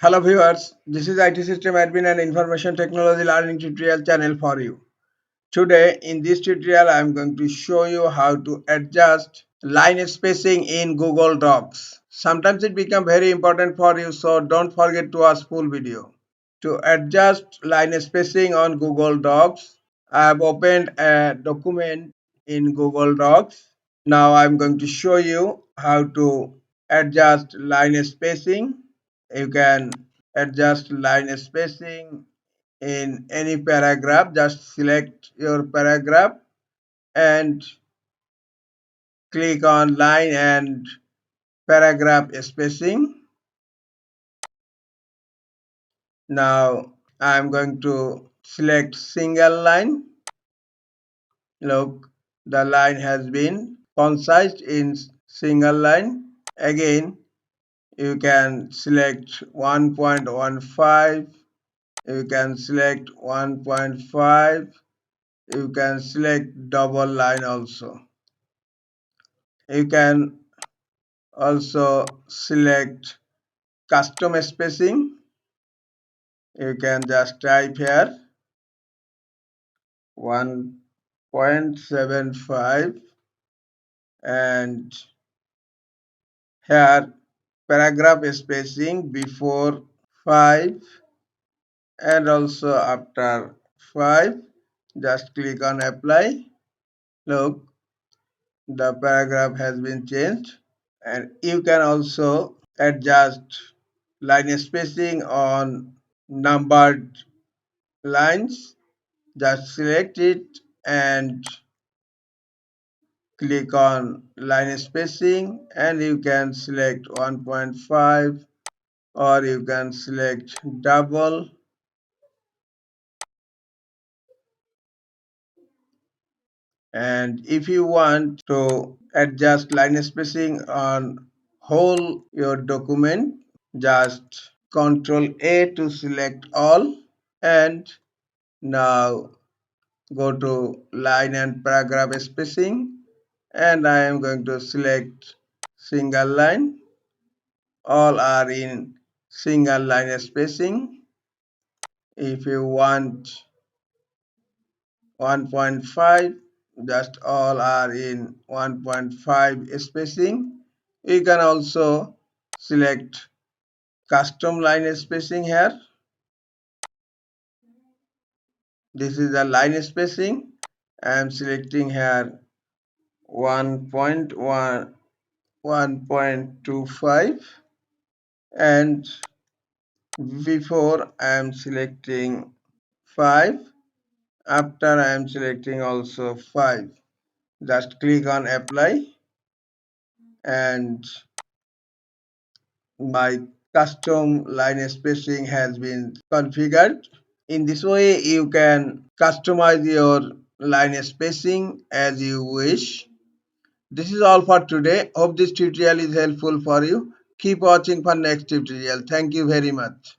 Hello viewers, this is IT System Admin and Information Technology Learning tutorial channel for you. Today in this tutorial I am going to show you how to adjust line spacing in Google Docs. Sometimes it becomes very important for you, so don't forget to watch full video. To adjust line spacing on Google Docs, I have opened a document in Google Docs. Now I am going to show you how to adjust line spacing. You can adjust line spacing in any paragraph. Just select your paragraph and click on line and paragraph spacing. Now I am going to select single line. Look, the line has been concised in single line. Again, you can select 1.15, you can select 1.5, you can select double line also. You can also select custom spacing. You can just type here 1.75 and here paragraph spacing before 5 and also after 5. Just click on apply. Look, the paragraph has been changed. And you can also adjust line spacing on numbered lines. Just select it and click on line spacing, and you can select 1.5 or you can select double. And if you want to adjust line spacing on whole your document, just Control A to select all, and now go to line and paragraph spacing, and I am going to select single line. All are in single line spacing. If you want 1.5, just all are in 1.5 spacing. You can also select custom line spacing here. This is the line spacing. I am selecting here 1.1, 1.25, and before I am selecting 5. After I am selecting also 5. Just click on apply and my custom line spacing has been configured. In this way you can customize your line spacing as you wish. This is all for today. Hope this tutorial is helpful for you. Keep watching for next tutorial. Thank you very much.